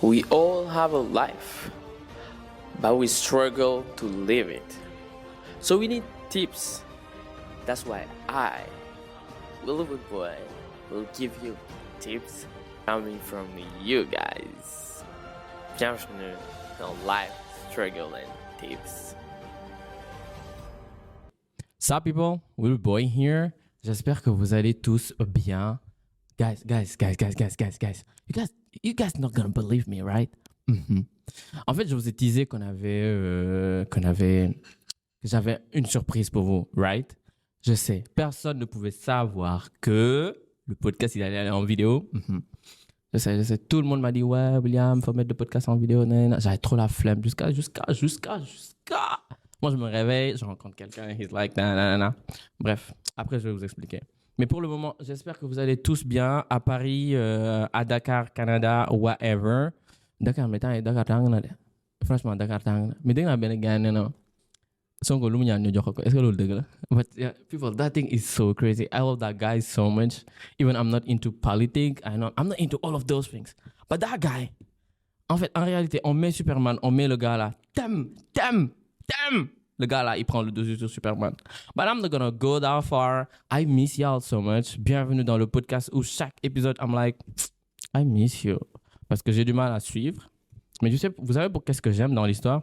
We all have a life, but we struggle to live it. So we need tips. That's why I, Willowwood Boy, will give you tips coming from you guys. Bienvenue dans Life Struggle and Tips. Sup people, Will Boy here. J'espère que vous allez tous bien. Guys. You guys not gonna believe me, right? En fait, je vous ai teasé que j'avais une surprise pour vous, right? Je sais, personne ne pouvait savoir que le podcast, il allait aller en vidéo. Je sais, tout le monde m'a dit, ouais, William, faut mettre le podcast en vidéo. J'avais trop la flemme jusqu'à. Moi, je me réveille, je rencontre quelqu'un, he's like, nanana. Bref, après, je vais vous expliquer. Mais pour le moment, j'espère que vous allez tous bien à Paris, à Dakar, Canada, whatever. Dakar, mais Dakar, franchement, Dakar, mais dès que j'ai bien gagné, non. Sonko lu mu ñaan ñu jox ko. Est-ce que loolu dëgg la? But yeah, people, that thing is so crazy. I love that guy so much. Even I'm not into politics, I'm not into all of those things. But that guy, en fait, en réalité, on met Superman, on met le gars là. Thème. Le gars là, il prend le dessus sur Superman. But I'm not gonna go that far. I miss y'all so much. Bienvenue dans le podcast où chaque épisode, I'm like, I miss you. Parce que j'ai du mal à suivre. Mais vous savez pour qu'est-ce que j'aime dans l'histoire?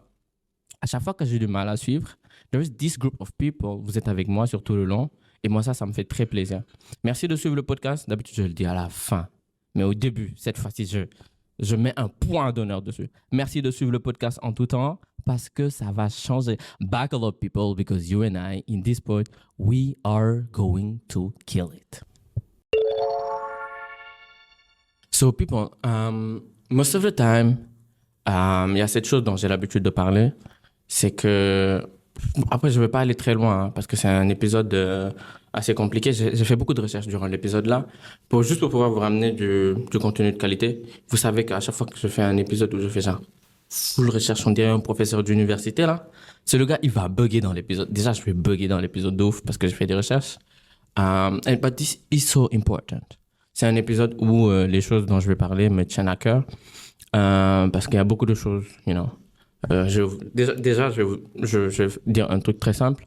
À chaque fois que j'ai du mal à suivre, there is this group of people. Vous êtes avec moi sur tout le long. Et moi, ça me fait très plaisir. Merci de suivre le podcast. D'habitude, je le dis à la fin. Mais au début, cette fois-ci, je mets un point d'honneur dessus. Merci de suivre le podcast en tout temps parce que ça va changer. Back a lot, people, because you and I, in this point, we are going to kill it. So, people, most of the time, il y a cette chose dont j'ai l'habitude de parler, c'est que... Après, je ne vais pas aller très loin, parce que c'est un épisode assez compliqué. J'ai fait beaucoup de recherches durant l'épisode-là, juste pour pouvoir vous ramener du contenu de qualité. Vous savez qu'à chaque fois que je fais un épisode où je fais genre full recherche, on dirait un professeur d'université, là, c'est le gars, il va bugger dans l'épisode. Déjà, je vais bugger dans l'épisode de ouf parce que j'ai fait des recherches. But this is so important. C'est un épisode où les choses dont je vais parler me tiennent à cœur, parce qu'il y a beaucoup de choses, you know. Déjà, je vais dire un truc très simple.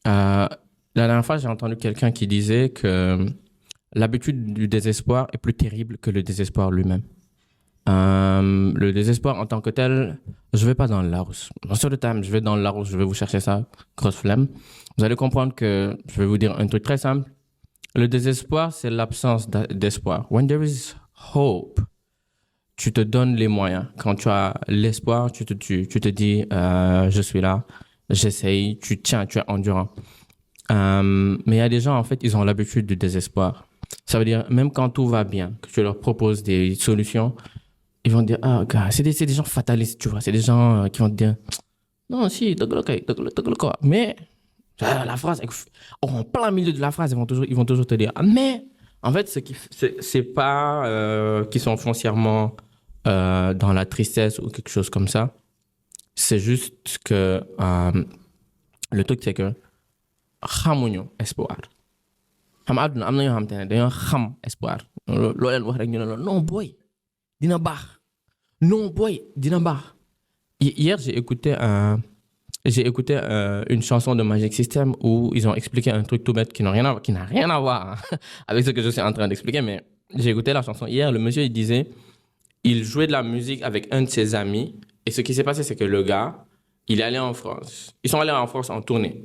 La dernière fois, j'ai entendu quelqu'un qui disait que l'habitude du désespoir est plus terrible que le désespoir lui-même. Le désespoir en tant que tel, je vais pas dans le Larousse. Most of the time, je vais dans le Larousse, je vais vous chercher ça, grosse flemme. Vous allez comprendre que je vais vous dire un truc très simple. Le désespoir, c'est l'absence d'espoir. When there is hope, tu te donnes les moyens. Quand tu as l'espoir, tu te dis, je suis là, j'essaye, tu tiens, tu es endurant. Mais il y a des gens, en fait, ils ont l'habitude du désespoir. Ça veut dire, même quand tout va bien, que tu leur proposes des solutions, ils vont dire, ah, gars, c'est des gens fatalistes, tu vois. C'est des gens qui vont te dire, non, si, quoi. Mais, la phrase, en plein milieu de la phrase, ils vont toujours te dire, ah, mais, en fait, c'est pas qu'ils sont foncièrement dans la tristesse ou quelque chose comme ça. C'est juste que le truc, c'est que xamuñu espoir. Xam àdduna am na ñoo xam te ne dañoo xam espoir. Loo leen wax rek ñu ne la non boy dina baax. Non boy dina baax. Hier, j'ai écouté une chanson de Magic System où ils ont expliqué un truc tout bête qui n'a rien à voir avec ce que je suis en train d'expliquer, mais j'ai écouté la chanson hier. Le monsieur, il disait, il jouait de la musique avec un de ses amis, et ce qui s'est passé, c'est que le gars, il est allé en France. Ils sont allés en France en tournée.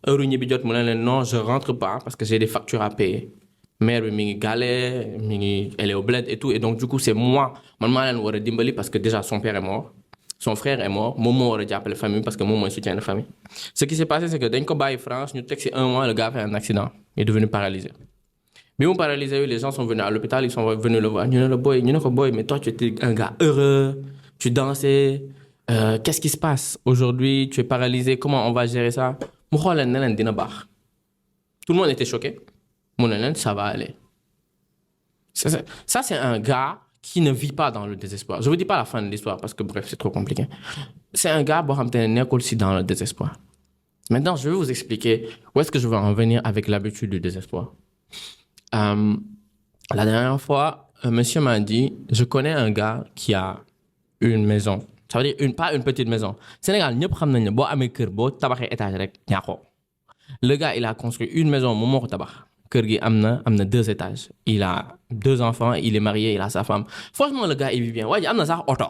Heure ñibbi jot mu ne leen non, je rentre pas parce que j'ai des factures à payer. Mère bi mi ngi galère, elle est au bled et tout, et donc du coup, c'est moi maa leen war a dimbali parce que déjà son père est mort. Son frère est mort, moom moo war a jàppale famille parce que moom mooy soutien de famille. Ce qui s'est passé, c'est que dañ ko bàyyi France, ñu teg ci 1 mois, le gars a fait un accident. Il est devenu paralysé. Mais mu paralysé, les gens sont venus à l'hôpital, ils sont venus le voir. Ñu ne ko boy, mais toi tu étais un gars heureux, tu dansais. Qu'est-ce qui se passe? Aujourd'hui, tu es paralysé, comment on va gérer ça? Mu xool leen ne leen dina baax. Tout le monde était choqué. Mu ne leen ça va aller. Ça, c'est un gars qui ne vit pas dans le désespoir. Je ne vous dis pas la fin de l'histoire parce que bref, c'est trop compliqué. C'est un gars qui est aussi dans le désespoir. Maintenant, je vais vous expliquer où est-ce que je veux en venir avec l'habitude du désespoir. La dernière fois, un monsieur m'a dit, je connais un gars qui a une maison. Ça veut dire pas une petite maison. Sénégal, ñëpp xam nañ ne boo amee kër boo tabaxee étage rek ñaaxoo. Le gars, il a construit une maison, moom moo ko tabax. Kër gi am na 2 étages. Il a 2 enfants, il est marié, il a sa femme. Franchement, le gars, il vit bien. waa ji am na sax oto.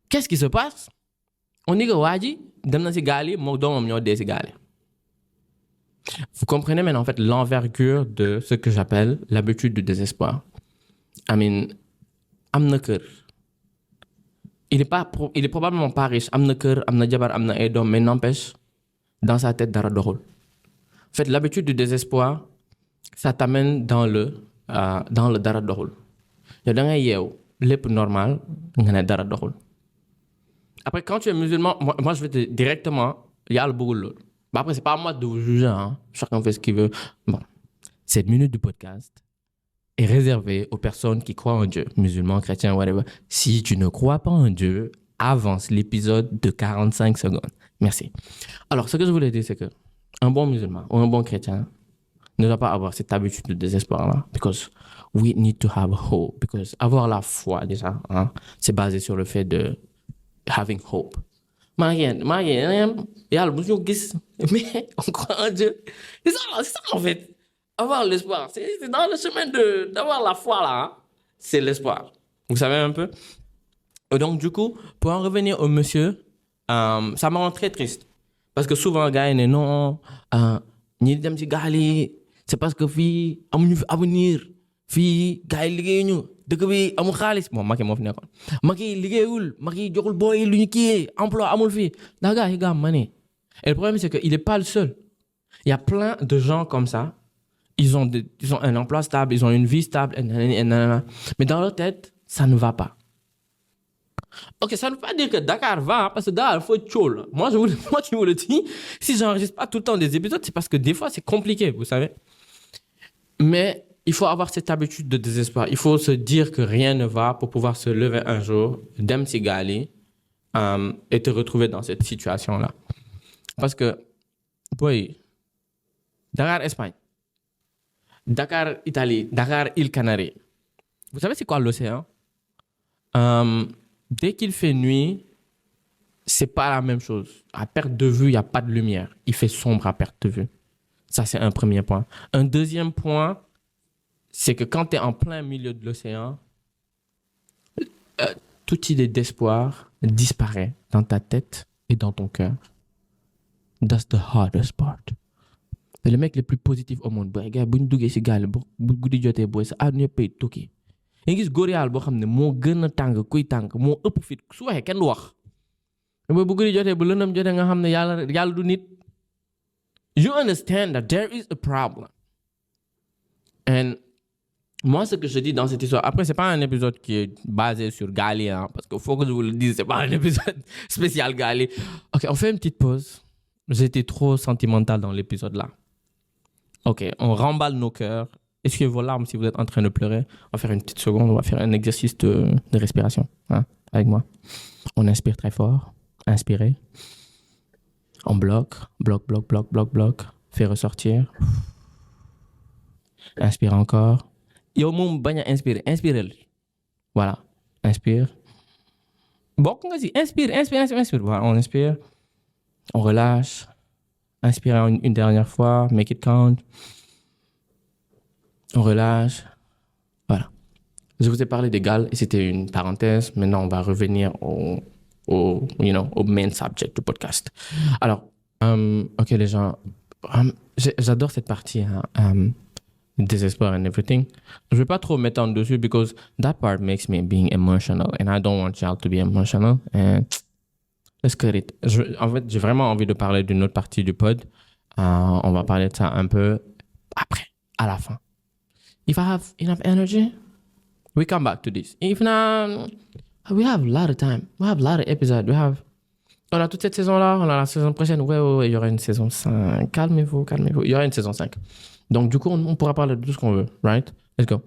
Qu'est-ce qui se passe? On dit que waa ji dem na si gaal yi moo doomam ñoo dee si gaal yi. Vous comprenez maintenant en fait l'envergure de ce que j'appelle l'habitude du désespoir. I mean, am na kër. Il est probablement pas riche. Am na kër, am na jabar, am na ay doom, mais n'empêche, dans sa tête dara doxul. En fait, l'habitude du désespoir, ça t'amène dans le dara doxul. Yow da ngay yeew lépp normal nga ne dara doxul. Après, quand tu es musulman, moi je vais te directement, yàlla bëggul loolu. Bah après, c'est pas à moi de vous juger, hein. Chacun fait ce qu'il veut. Bon, cette minute du podcast est réservée aux personnes qui croient en Dieu, musulmans, chrétiens, whatever. Si tu ne crois pas en Dieu, avance l'épisode de 45 secondes. Merci. Alors, ce que je voulais dire, c'est que un bon musulman ou un bon chrétien ne doit pas avoir cette habitude de désespoir-là. Because we need to have hope. Because avoir la foi, déjà, hein, c'est basé sur le fait de having hope. Yàlla bu ñu gis, mais on croit en Dieu. C'est ça en fait. Avoir l'espoir, c'est dans le chemin d'avoir la foi là. Hein? C'est l'espoir. Vous savez un peu? Et donc du coup, pour en revenir au monsieur, ça me rend très triste. Parce que souvent, les gars, ils disent non, ñi dem ci gaal yi, c'est parce que fii amuñu fi avenir. Fii gars yi liggéeyuñu. Dëkk bi amul xaalis. Bon, Macky moo fi nekkoon. Macky liggéeyul. Macky joxul booy lu ñu kii emploi amul fii. Daa gars yi gars mané. Et le problème, c'est qu'il n'est pas le seul. Il y a plein de gens comme ça. Ils ont un emploi stable, ils ont une vie stable, mais dans leur tête, ça ne va pas. Ok, ça ne veut pas dire que Dakar va, parce que Dakar, il faut être chaud. Moi qui vous le dis, si j'enregistre pas tout le temps des épisodes, c'est parce que des fois, c'est compliqué, vous savez. Mais il faut avoir cette habitude de désespoir. Il faut se dire que rien ne va pour pouvoir se lever un jour, dem si gali, et te retrouver dans cette situation-là. Parce que, boy, Dakar, Espagne, Dakar, Italie, Dakar, îles Canaries. Vous savez c'est quoi l'océan? Dès qu'il fait nuit, c'est pas la même chose. À perte de vue, il n'y a pas de lumière. Il fait sombre à perte de vue. Ça, c'est un premier point. Un deuxième point, c'est que quand tu es en plein milieu de l'océan, toute idée d'espoir disparaît dans ta tête et dans ton cœur. That's the hardest part. C'est le mec le plus positif au monde. Boy, gars, bu ñu duggee si gaal bu guddi jotee booy sa àdduna yëpp ay tukki. nga gis góor yàlla boo xam ne moo gën a tàng kuy tàng moo ëpp fit su waxee kenn du wax. mais bu guddi jotee bu lëndëm jotee nga xam ne yàlla du nit. You understand that there is a problem. And moi, ce que je dis dans cette histoire, après, c'est pas un épisode qui est basé sur Gali, hein, parce qu'il faut que je vous le dise, c'est pas un épisode spécial Gali. Ok, on fait une petite pause. J'étais trop sentimental dans l'épisode là. Ok, on remballe nos cœurs. Essuyez vos larmes si vous êtes en train de pleurer. On va faire une petite seconde, on va faire un exercice de respiration, hein, avec moi. On inspire très fort. Inspirez. On bloque. Fait ressortir. Inspire encore. Yo moom bañ a inspirer. Inspirez. Voilà. Inspire. Bokk nga si. Inspire. Voilà, on inspire. On relâche. Inspirez une dernière fois. Make it count. On relâche. Voilà. Je vous ai parlé d'égal et c'était une parenthèse. Maintenant, on va revenir au main subject du podcast. Alors, ok les gens, j'adore cette partie, hein, désespoir and everything. Je vais pas trop m'étendre dessus because that part makes me being emotional and I don't want y'all to be emotional. And let's cut it. En fait, j'ai vraiment envie de parler d'une autre partie du pod. On va parler de ça un peu après, à la fin. If I have enough energy, we come back to this. If not, we have a lot of time. We have a lot of episodes. On a toute cette saison-là, on a la saison prochaine. Ouais, il y aura une saison 5. Calmez-vous. Il y aura une saison 5. Donc, du coup, on pourra parler de tout ce qu'on veut, right? Let's go.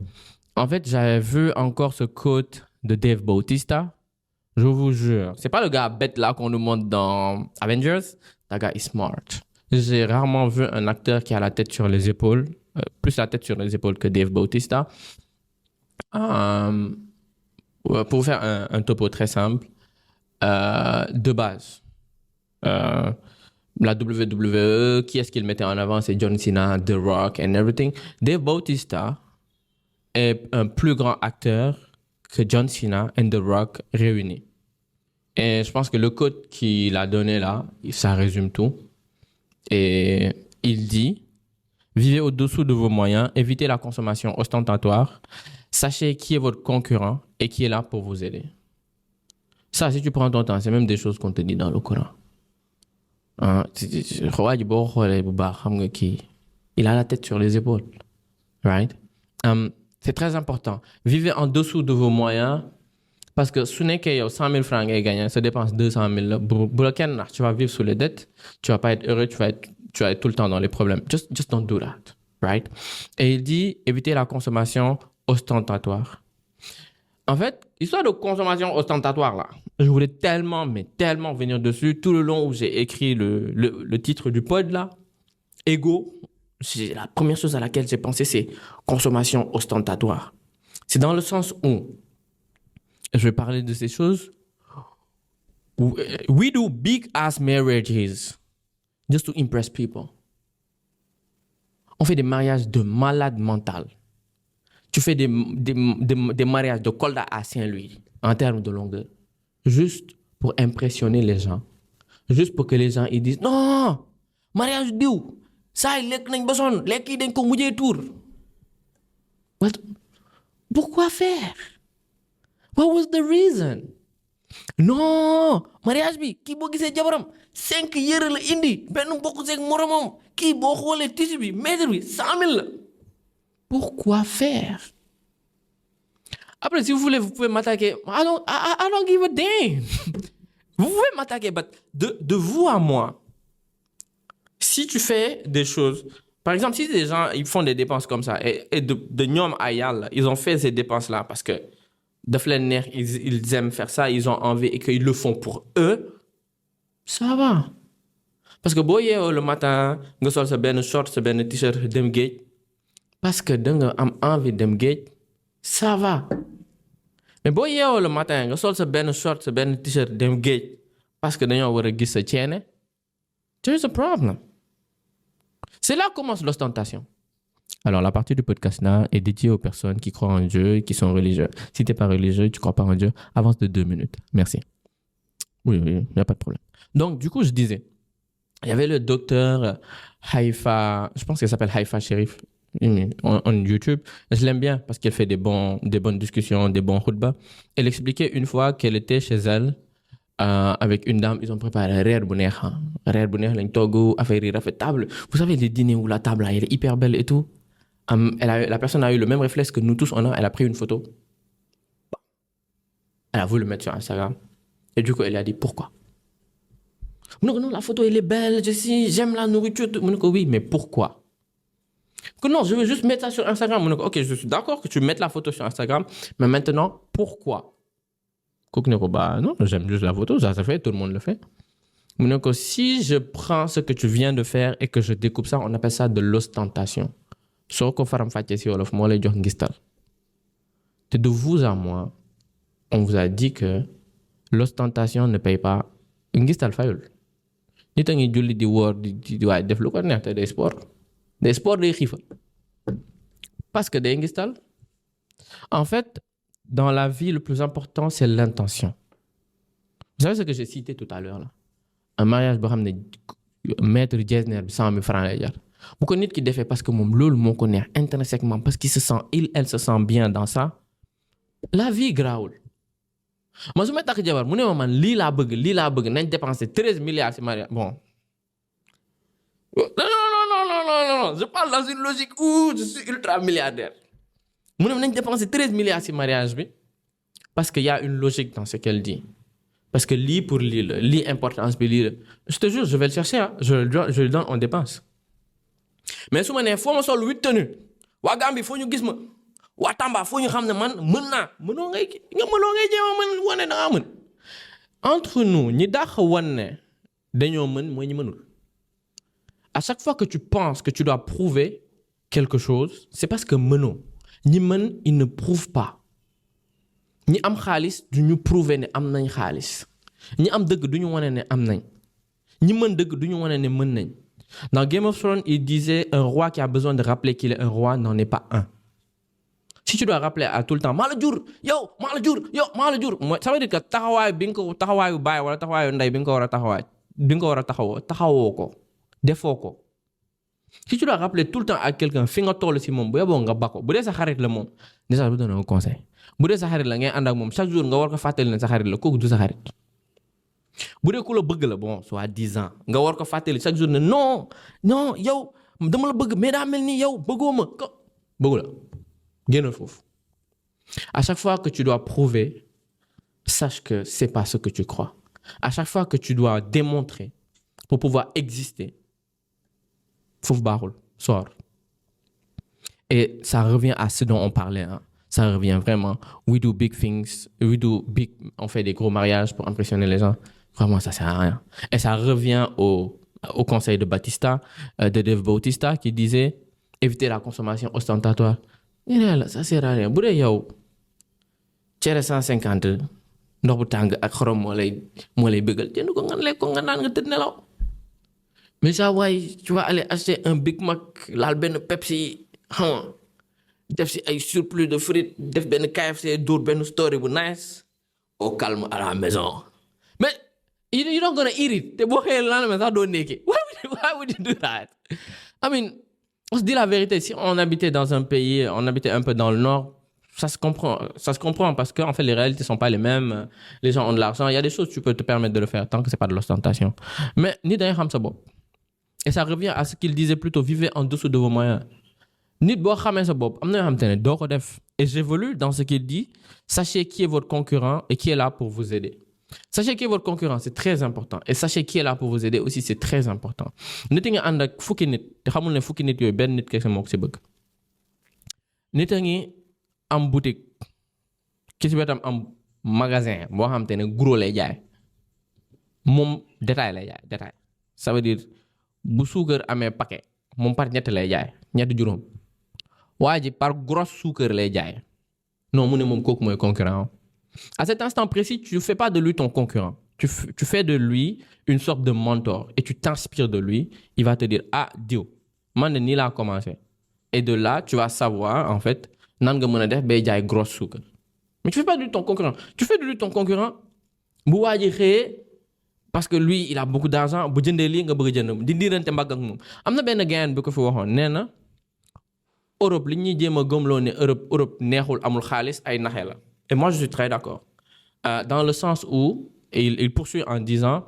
En fait, j'avais vu encore ce quote de Dave Bautista. Je vous jure. C'est pas le gars bête là qu'on nous montre dans Avengers. That guy is smart. J'ai rarement vu un acteur qui a la tête sur les épaules. Plus la tête sur les épaules que Dave Bautista. Pour vous faire un topo très simple, de base, la WWE, qui est-ce qu'il mettait en avant? C'est John Cena, The Rock and everything. Dave Bautista est un plus grand acteur que John Cena et The Rock réunis. Et je pense que le code qu'il a donné là, ça résume tout. Et il dit, vivez au-dessous de vos moyens, évitez la consommation ostentatoire, sachez qui est votre concurrent et qui est là pour vous aider. Ça, si tu prends ton temps, c'est même des choses qu'on te dit dans le Coran. Hein, il a la tête sur les épaules. Right? C'est très important. Vivez en dessous de vos moyens parce que si tu 100 000 francs et gagner, ça dépense 200 000. Tu vas vivre sous les dettes, tu vas pas être heureux, tu vas être tout le temps dans les problèmes. Just don't do that. Right? Et il dit évitez la consommation ostentatoire. En fait, l'histoire de consommation ostentatoire, là, je voulais tellement venir dessus tout le long où j'ai écrit le titre du pod, là. Ego, c'est la première chose à laquelle j'ai pensé, c'est consommation ostentatoire. C'est dans le sens où je vais parler de ces choses. We do big ass marriages just to impress people. On fait des mariages de malades mentales. Tu fais des mariages de Kolda à Saint-Louis en termes de longueur. Juste pour impressionner les gens. Juste pour que les gens ils disent non, mariage diou, ça il lek nañ besoin, lek yi dañ ko mujjé tour. Pourquoi faire? What was the reason? Non, mariage bi ki bo gisé jabaram 5 yére la indi, benn bokku sék moromam, ki bo xolé tissu bi mètre bi 100 000 la. Pourquoi faire? Après, si vous voulez, vous pouvez m'attaquer. I don't give a damn. Vous pouvez m'attaquer, but de vous à moi, si tu fais des choses, par exemple, si des gens ils font des dépenses comme ça, et de Nyom Ayal, ils ont fait ces dépenses-là parce que de Flenner, ils aiment faire ça, ils ont envie et qu'ils le font pour eux, ça va. Parce que boye le matin, nga sol sa ben short, sa ben t-shirt dem geej, parce que da nga am envie dem geej, ça va. Mais boye le matin, nga sol sa ben short, sa ben t-shirt dem geej, parce que dañoo war a gis sa ceene, there's a problem. C'est là que commence l'ostentation. Alors, la partie du podcast là est dédiée aux personnes qui croient en Dieu et qui sont religieux. Si tu n'es pas religieux, tu ne crois pas en Dieu, avance de 2 minutes. Merci. Oui, il n'y a pas de problème. Donc, du coup, je disais, il y avait le docteur Haïfa, je pense qu'elle s'appelle Haïfa Sherif, en YouTube. Je l'aime bien parce qu'elle fait des bonnes discussions, des bons khutbas. Elle expliquait une fois qu'elle était chez elle avec une dame, ils ont préparé reer bu neex, lañ togg, affaire yi rafet table. Vous savez les dîners où la table là, elle est hyper belle et tout. La personne a eu le même réflexe que nous tous on a, elle a pris une photo. Elle a voulu le mettre sur Instagram. Et du coup, elle a dit pourquoi? Non, la photo elle est belle, j'aime la nourriture. Oui, mais pourquoi? Que non, je veux juste mettre ça sur Instagram. Ok, je suis d'accord que tu mettes la photo sur Instagram, mais maintenant, pourquoi? Non, j'aime juste la photo, ça se fait, tout le monde le fait. Donc, si je prends ce que tu viens de faire et que je découpe ça, on appelle ça de l'ostentation. Soko faram fatte si wolof mo lay jox ngistal. Et de vous à moi, on vous a dit que l'ostentation ne paye pas. Ngistal fayul. Nit a ngi julli di wor di way def lu ko neex te des sport day xiifal. Parce que day ngistal. En fait, dans la vie, le plus important, c'est l'intention. Vous savez ce que j'ai cité tout à l'heure là? Un mariage, maître Jesner, 100 000 francs lay jar. Bu ko nit ki defee parce que moom loolu moo ko neex intrinsèquement, parce qu'il se sent, elle se sent bien dans ça, la vie grawul. Man su may takk jabar mu ne ma man lii laa bëgg nañ dépenser 13 milliards ci mariage. Bon. Non. Je parle dans une logique où je suis ultra milliardaire. Mu ne ma nañ dépenser 13 milliards ci mariage bi parce qu'il y a une logique dans ce qu'elle dit. Parce que lii pour lii la, lii importance bi lii la. Je te jure, je vais le chercher, hein. Je le donne en dépense. Mais su ma nee foo ma sol 8 tenues waa Gambie foo ñu gis ma waa Tamba foo ñu xam ne man mën naa mënoo ngay jéem a mën wane da ngaa mën. Entre nous ñi dàq wan ne dañoo mën mooy ñi mënul. À chaque fois que tu penses que tu dois prouver quelque chose, c'est parce que mënoo. Ñi mën, ils ne prouvent pas. ñi am xaalis du ñu prouver ne am nañ xaalis ñi am dëgg du ñu wane ne am nañ ñi mën dëgg du ñu wane ne mën nañ. Dans Game of Thrones, il disait un roi qui a besoin de rappeler qu'il est un roi n'en est pas un. Si tu dois rappeler à tout le temps maa la jur yow maa la jur yow maa la jur mooy ça veut dire que taxawaay bi nga ko taxawaayu baay wala taxawaayu ndey bi nga ko war a taxawaay bi nga ko war a taxawoo ko defoo ko. Si tu dois rappeler tout le temps à quelqu'un fi nga toll si moom bu yeboo nga bako bu dee sa xarit la moom déjà bu doon un conseil bu dee sa xarit la ngay ànd ak moom chaque jour nga war ko fàttali ne sa xarit la kooku du sa xarit. bu dee ku la bëgg la bon soit 10 ans nga war ko fàttali chaque jour ne non non yow dama la bëgg mais daa mel ni yow bëggoo ma ko bëggu la génnal foofu. À chaque fois que tu dois prouver sache que c'est pas ce que tu crois. À chaque fois que tu dois démontrer pour pouvoir exister foofu baaxul sort. Et ça revient à ce dont on parlait hein. Ça revient vraiment we do big things on fait des gros mariages pour impressionner les gens. Vraiment, ça sert à rien. Et ça revient au conseil de Batista, de Dave Bautista, qui disait éviter la consommation ostentatoire. Ça sert à rien. Bu dee yow cere 150 ndox bu tàng ak xorom moo lay bëggal jënd ko nga lekk ko nga naan nga tëdd nelaw. Mais ça waay tu vas aller acheter un Big Mac laal benn Pepsi xam nga def si ay surplus de frites def benn KFC dóor benn story bu nice au calme à la maison. Mais you're not gonna eat it. Te boo xëyee la mais sax doo ndékki. Why would you do that? I mean, on se dit la vérité. Si on habitait dans un pays, on habitait un peu dans le nord, ça se comprend parce que en fait les réalités sont pas les mêmes. Les gens ont de l'argent. Il y a des choses que tu peux te permettre de le faire tant que c'est pas de l'ostentation. Mais nit dañuy xam sa bopp. Et ça revient à ce qu'il disait plutôt, vivez en dessous de vos moyens. Nit boo xamee sa bopp am na yoo xam te ne doo ko def. Et j'évolue dans ce qu'il dit. Sachez qui est votre concurrent et qui est là pour vous aider. Sachez qui est votre concurrent, c'est très important. Et sachez qui est là pour vous aider aussi, c'est très important. Nit a ngi ànd ak fukki nit te xamul ne fukki nit yooyu benn nit kese moo ko si bëgg. Nit a ngi am boutique ki si wetam am magasin boo xam te ne gros lay jaay moom détail lay jaay détail. Ça veut dire bu suukar amee paquet moom par ñett lay jaay ñetti juróom waa ji par gros suukar lay jaay non mu ne moom kooku mooy concurrent. À cet instant précis, tu ne fais pas de lui ton concurrent. Tu fais de lui une sorte de mentor et tu t'inspires de lui. Il va te dire, ah, Dio, man ni l'a commencé. Et de là, tu vas savoir, en fait, nan nga mën a def bay jaay gros suukar. Mais tu ne fais pas de lui ton concurrent. Tu fais de lui ton concurrent. Bu waa ji xëyee parce que lui, il a beaucoup d'argent. Bu jëndee lii nga bëgg a jënd di diirante mbagg ak moom. Am na benn gayan bi ko fi waxoon nee na Europe li ñuy jéem a gëmloo ne Europe neexul amul xaalis ay naxe la. Et moi, je suis très d'accord. Dans le sens où, et il poursuit en disant,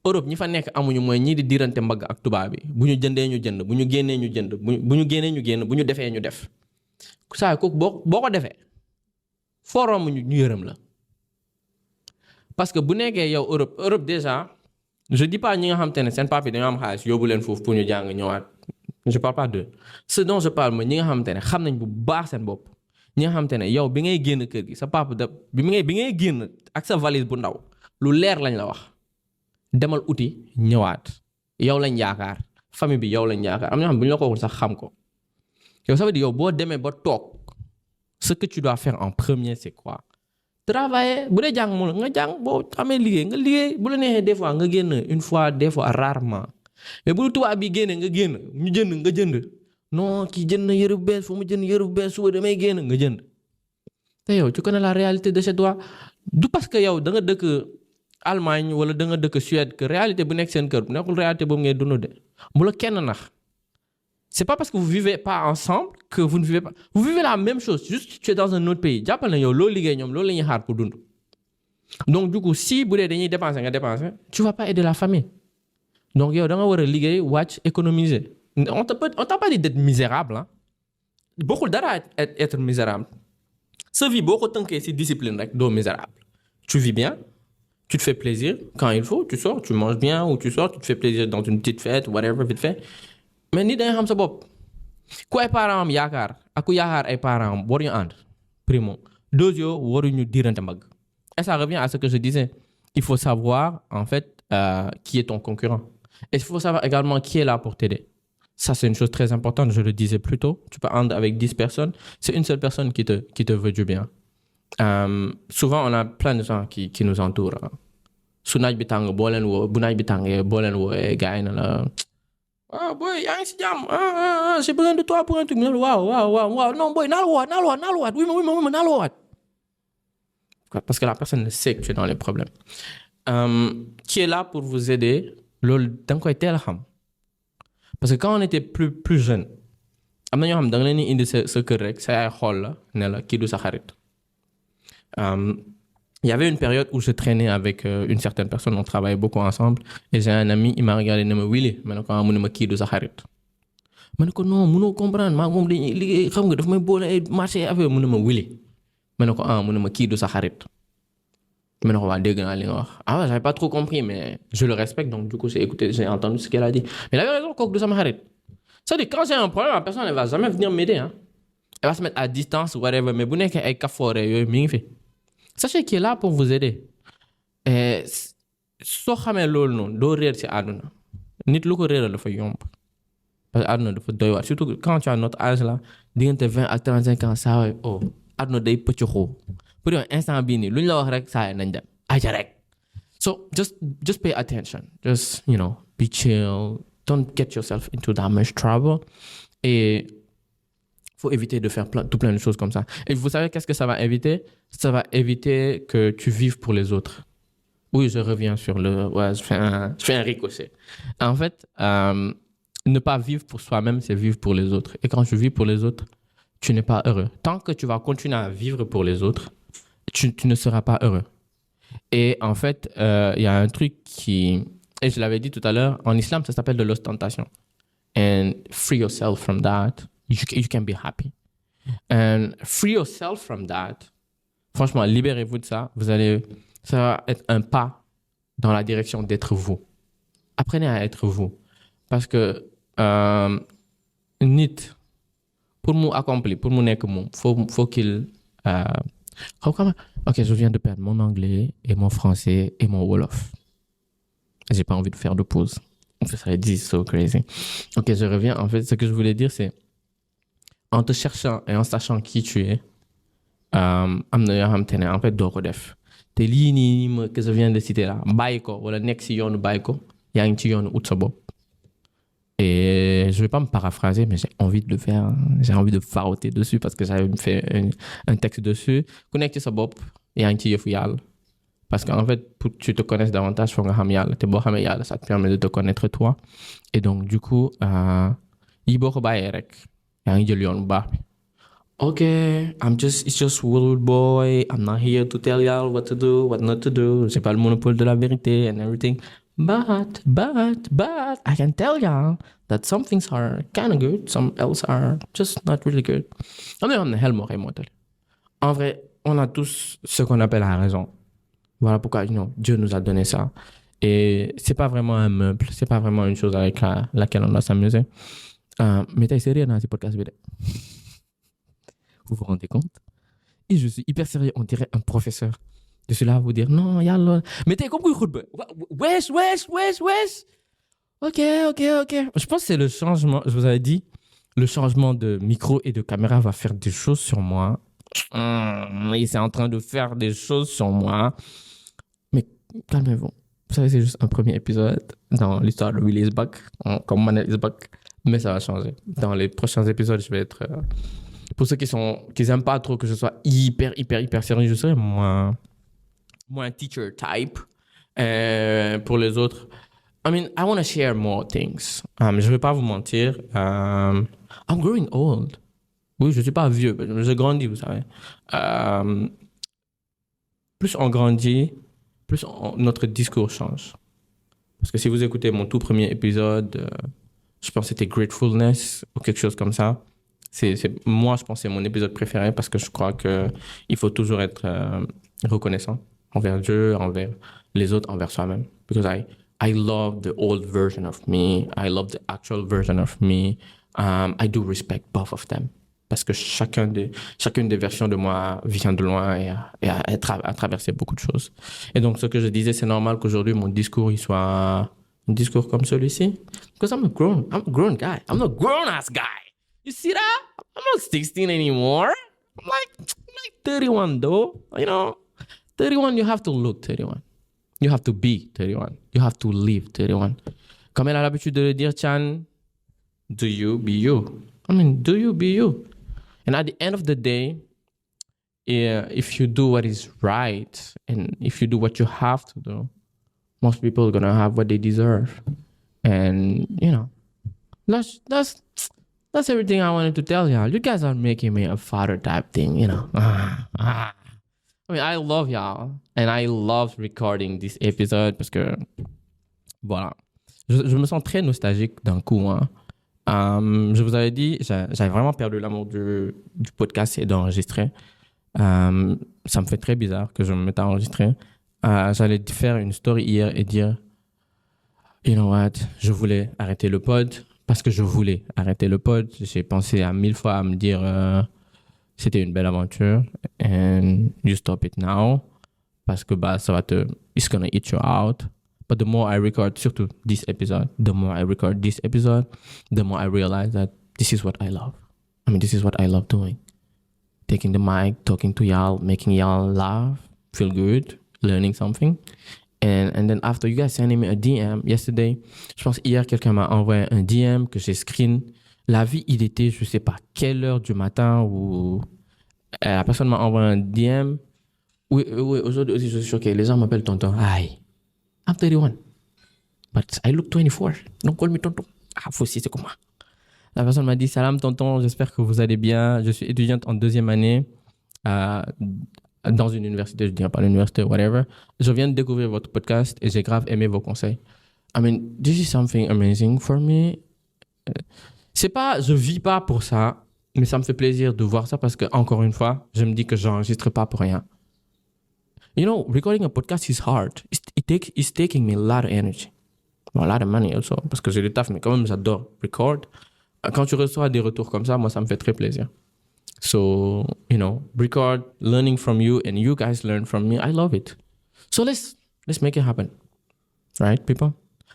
Europe, ñi fa nekk amuñu mooy ñii di diirante mbagg ak tubaab bi bu ñu jëndee ñu jënd bu ñu génnee ñu jënd bu ñu génnee ñu génn bu ñu defee ñu def. saa kooku boo ko defee forum ñu yërëm la. Parce que bu nekkee yow Europe déjà, je dis pas ñi nga xam te ne seen papi dañoo am xaalis yóbbu leen foofu pour ñu jàng ñëwaat. Je parle pas d'eux. Ce dont je parle mooy ñi nga xam te ne xam nañ bu baax seen bopp. ñi nga xam te ne yow bi ngay génn kër gi sa papa bi ngay génn ak sa valise bu ndaw lu leer lañ la wax demal uti ñëwaat yow lañ yaakaar famille bi yow lañ yaakaar am na xam bu ñu la ko waxul sax xam ko yow ça veut dire yow boo demee ba toog ce que tu dois faire en premier c'est quoi travailler bu dee jàng mu nga jàng boo amee liggéey nga liggéey bu la neexee des fois nga génn une fois des fois rarement mais bu tubaab bi génnee nga génn ñu jënd nga jënd non kii jënd na yëre bu bees fu mu jënd yëre bu bees suba damay génn nga jënd te yow tu connais la réalité de chez toi du parce que yow da nga dëkk Allemagne wala da nga dëkk Suède que réalité bu nekk seen kër bu nekkul réalité boobu ngay dund de bu la kenn nax c'est pas parce que vous vivez pas ensemble que vous ne vivez pas vous vivez la même chose juste tu es dans un autre pays jàppal na yow loolu liggéey ñoom loolu la ñuy xaar pour dund donc du coup si bu dee dañuy dépenser nga dépenser tu vas pas aider la famille donc yow da nga war a liggéey wàcc économiser. On t'a pas dit d'être misérable. Hein? Beaucoup d'ara être misérable. Sa vie, beaucoup de temps que c'est discipline, donc misérable. Tu vis bien, tu te fais plaisir quand il faut, tu sors, tu manges bien ou tu sors, tu te fais plaisir dans une petite fête, whatever, vite fait. Mais ni d'un ham sa bop. Quoi ay parents yakar, aku yakar ay parents, waruñu and. Primo. Deuxièmement, waruñu dirante mbag. Et ça revient à ce que je disais. Il faut savoir, en fait, qui est ton concurrent. Et il faut savoir également qui est là pour t'aider. Ça, c'est une chose très importante, je le disais plus tôt. Tu peux andar avec 10 personnes, c'est une seule personne qui te veut du bien. souvent, on a plein de gens qui nous entourent. Hein. Su naaj bi tàng boo leen woo bu naaj bi tàngee boo leen woowee gars yi ne la ah boy yaa ngi si jàmm j'ai besoin de toi pour un truc waaw non boy naa la woowaat oui ma naa la woowaat parce que la personne ne sait que tu es dans les problèmes qui est là pour vous aider loolu da nga koy teel a xam parce que quand on était plus jeune am na ñoo xam da nga leen di indi sa kër rek sa yaay xool la ne la kii du sa xarit il y avait une période où je traînais avec une certaine personne, on travaillait beaucoup ensemble, et j'ai un ami, il m'a regardé, il m'a dit, Willy, je suis qui de sa xarit. Je lui ai dit, non, je ne comprends pas, je suis xam nga daf may boole marché avec mu ne ma Willy. Je lui ai dit, mu ne ma kii du sa xarit. Je lui ai dit, waaw dégg naa li nga wax. Ah ouais, j'avais pas trop compris, mais je le respecte, donc du coup, j'ai entendu ce qu'elle a dit. Mais il avait raison, kooku du sama xarit. C'est-à-dire, quand j'ai un problème, la personne, elle va jamais venir m'aider. Hein. Elle va se mettre à distance, whatever, mais bu nekkee ay kafoore yooyu mi ngi fi. Sachez qu'il est là pour vous aider. Et soo xamee loolu noonu doo réer ci àdduna nit lu ko réeral dafa yomb parce que àdduna dafa doy waar surtout quand tu as notre âge là diggante 20 ak 35 ans saa waay àdduna day pëccoxoo pour yow instant bii nii lu ñu la wax rek saa nañ dem aja rek so just pay attention just be chill don't get yourself into that much trouble et faut éviter de faire tout plein de choses comme ça. Et vous savez qu'est-ce que ça va éviter? Ça va éviter que tu vives pour les autres. Oui, je reviens sur je fais un ricochet. En fait, ne pas vivre pour soi-même, c'est vivre pour les autres. Et quand tu vis pour les autres, tu n'es pas heureux. Tant que tu vas continuer à vivre pour les autres, tu ne seras pas heureux. Et en fait, il y a un truc et je l'avais dit tout à l'heure, en islam, ça s'appelle de l'ostentation. And free yourself from that. You can be happy. And free yourself from that. Franchement, libérez-vous de ça. Ça va être un pas dans la direction d'être vous. Apprenez à être vous. Parce que, nit, pour nous accomplir, pour nous nekk moom, faut qu'il, ok, je viens de perdre mon anglais et mon français et mon wolof. J'ai pas envie de faire de pause. Ça serait so crazy. Ok, je reviens. En fait, ce que je voulais dire, c'est en te cherchant et en sachant qui tu es, am na yoo xam te ne en fait doo ko def te lii nii que je viens de citer là bàyyi ko wala nekk si yoonu bàyyi ko yaa ngi ci yoonu ut sa bopp. Et je vais pas me paraphraser, mais j'ai envie de le faire. J'ai envie de faroter dessus parce que j'avais fait un texte dessus. Ku nekk ci sa bopp yaa ngi ci yëfu yàlla. Parce qu'en fait, pour que tu te connaisses davantage, faut nga xam yàlla te boo xamee yàlla ça te permet de te connaître toi. Et donc du coup yi boo ko bàyyee rek yaa ngi jël yoon bu baax bi. Okay, it's just Will Boy. I'm not here to tell y'all what to do, what not to do. J'ai pas le monopole de la vérité and everything. But, I can tell y'all that some things are kind of good, some else are just not really good. En vrai, on a tous ce qu'on appelle la raison. Voilà pourquoi Dieu nous a donné ça. Et c'est pas vraiment un meuble, c'est pas vraiment une chose avec laquelle on doit s'amuser. Mais t'es sérieux dans ce podcast? Vous vous rendez compte? Et je suis hyper sérieux, on dirait un professeur. Je suis là à vous dire, non, yallah. Mais t'es compris, wesh. Ok. Je pense que c'est le changement, je vous avais dit, le changement de micro et de caméra va faire des choses sur moi. Et c'est en train de faire des choses sur moi. Mais calmez-vous. Vous savez, c'est juste un premier épisode dans l'histoire de Willy is back, comme Manel is back. Mais ça va changer. Dans les prochains épisodes, je vais être... pour ceux qui aiment pas trop que je sois hyper sérieux, je serai moins teacher type. Pour les autres, I mean, I want to share more things. Je vais pas vous mentir. I'm growing old. Oui, je suis pas vieux, je grandis, vous savez. Plus on grandit, plus notre discours change. Parce que si vous écoutez mon tout premier épisode, je pense que c'était Gratefulness ou quelque chose comme ça. Moi, je pense que c'est mon épisode préféré parce que je crois qu'il faut toujours être reconnaissant envers Dieu, envers les autres, envers soi-même. Because I love the old version of me. I love the actual version of me. I do respect both of them. Parce que chacune des versions de moi vient de loin et a traversé beaucoup de choses. Et donc, ce que je disais, c'est normal qu'aujourd'hui, mon discours, il soit un discours comme celui-ci. Because I'm a grown guy. I'm a grown-ass guy. You see that? I'm not 16 anymore. I'm like like 31 though. 31, you have to look 31. You have to be 31. You have to live 31. Comme elle a l'habitude de le dire, Chan, do you be you? Do you be you? And at the end of the day, if you do what is right and if you do what you have to do, most people are gonna have what they deserve. And that's everything I wanted to tell y'all. You guys are making me a father type thing, I love y'all and I love recording this episode parce que voilà, je me sens très nostalgique d'un coup. Je vous avais dit, j'avais vraiment perdu l'amour du podcast et d'enregistrer. Ça me fait très bizarre que je me mette à enregistrer. J'allais faire une story hier et dire, you know what, je voulais arrêter le pod parce que je voulais arrêter le pod. J'ai pensé à 1000 fois à me dire, c'était une belle aventure and you stop it now parce que ça va it's gonna eat you out. But the more I record, surtout this episode, the more I record this episode, the more I realize that this is what I love. This is what I love doing. Taking the mic, talking to y'all, making y'all laugh, feel good, learning something. And then after you guys sending me a DM yesterday, je pense hier quelqu'un m'a envoyé un DM que j'ai screen. La vie, il était, je sais pas quelle heure du matin où la personne m'a envoyé un DM. Oui, aujourd'hui aussi je suis choqué. Les gens m'appellent tonton. Aïe. I'm 31, but I look 24. Don't call me tonton. Faut aussi, c'est comment? La personne m'a dit, salam tonton, j'espère que vous allez bien. Je suis étudiante en 2e année dans une université, je dirais pas l'université, whatever. Je viens de découvrir votre podcast et j'ai grave aimé vos conseils. This is something amazing for me. Je vis pas pour ça, mais ça me fait plaisir de voir ça parce que, encore une fois, je me dis que j'enregistre pas pour rien. Recording a podcast is hard. It's taking me a lot of energy. A lot of money also. Parce que j'ai le taf, mais quand même, j'adore record. Quand tu reçois des retours comme ça, moi, ça me fait très plaisir. So, record, learning from you, and you guys learn from me. I love it. So let's make it happen. Right, people?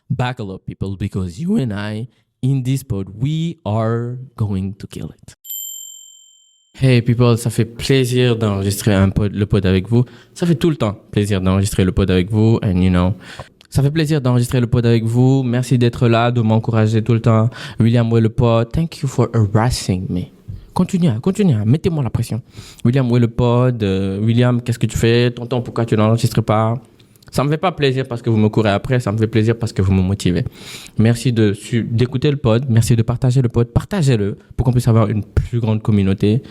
Buckle up, people, because you and I, in this pod, we are going to kill it. Hey people, ça fait plaisir d'enregistrer le pod avec vous. Ça fait tout le temps plaisir d'enregistrer le pod avec vous. And ça fait plaisir d'enregistrer le pod avec vous. Merci d'être là, de m'encourager tout le temps. William Way le pod, thank you for harassing me. Continuez, mettez-moi la pression. William Way le pod, William, qu'est-ce que tu fais? Tonton, pourquoi tu n'enregistres pas? Ça me fait pas plaisir parce que vous me courez après, ça me fait plaisir parce que vous me motivez. Merci d'écouter le pod, merci de partager le pod, partagez-le pour qu'on puisse avoir une plus grande communauté.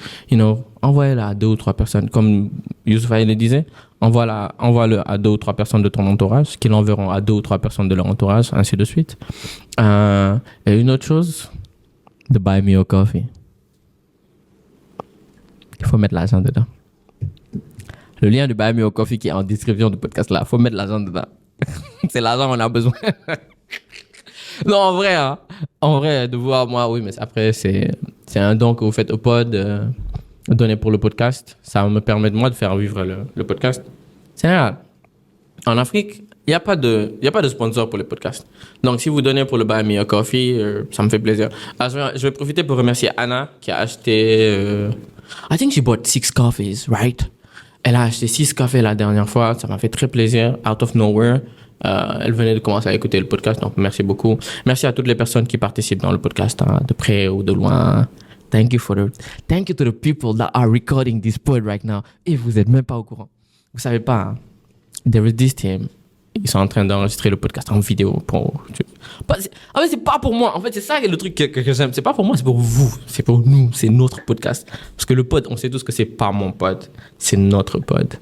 Envoyez-le à 2 ou 3 personnes, comme Youssouf le disait, envoie-le à 2 ou 3 personnes de ton entourage, qui l'enverront à 2 ou 3 personnes de leur entourage, ainsi de suite. Et une autre chose, de buy me a coffee. Il faut mettre l'argent dedans. Le lien de Buy Me a Coffee qui est en description du podcast là, faut mettre l'argent dedans. C'est l'argent qu'on a besoin. Non, en vrai, de voir moi, oui, mais après, c'est un don que vous faites au pod, donné pour le podcast. Ça me permet de moi de faire vivre le podcast. C'est réel. En Afrique, il n'y a pas de sponsor pour les podcasts. Donc, si vous donnez pour le Buy Me a Coffee, ça me fait plaisir. Je vais profiter pour remercier Anna qui a acheté, I think she bought 6 coffees, right? Elle a acheté 6 cafés la dernière fois. Ça m'a fait très plaisir. Out of nowhere. Elle venait de commencer à écouter le podcast. Donc, merci beaucoup. Merci à toutes les personnes qui participent dans le podcast, de près ou de loin. Thank you to the people that are recording this pod right now. Et vous n'êtes même pas au courant. Vous savez pas, there is this team. Ils sont en train d'enregistrer le podcast en vidéo. C'est pas pour moi. En fait, c'est ça le truc que j'aime. C'est pas pour moi, c'est pour vous. C'est pour nous. C'est notre podcast. Parce que le pod, on sait tous que c'est pas mon pod. C'est notre pod.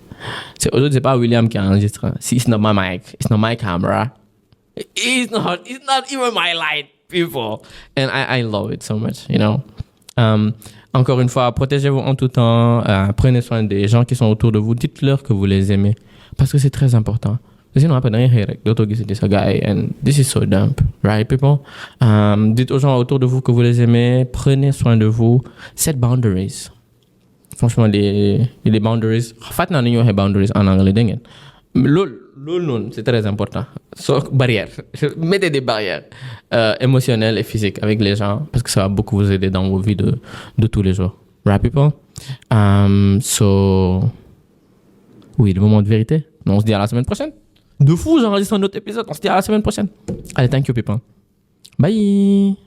Aujourd'hui, c'est pas William qui enregistre. It's not my mic. It's not my camera. It's not even my light, people. And I love it so much, Encore une fois, protégez-vous en tout temps. Prenez soin des gens qui sont autour de vous. Dites-leur que vous les aimez. Parce que c'est très important. Sinon, après, and this is so dumb, right, people? Dites aux gens autour de vous que vous les aimez. Prenez soin de vous. Set boundaries. Franchement, les boundaries. Fatna ni yo boundaries en anglais dingen. Non, c'est très important. Barrières. Mettez des barrières émotionnelles et physiques avec les gens parce que ça va beaucoup vous aider dans vos vies de tous les jours. Right, people? Oui, le moment de vérité. On se dit à la semaine prochaine. De fou, j'enregistre un autre épisode. On se dit à la semaine prochaine. Allez, thank you, people. Bye.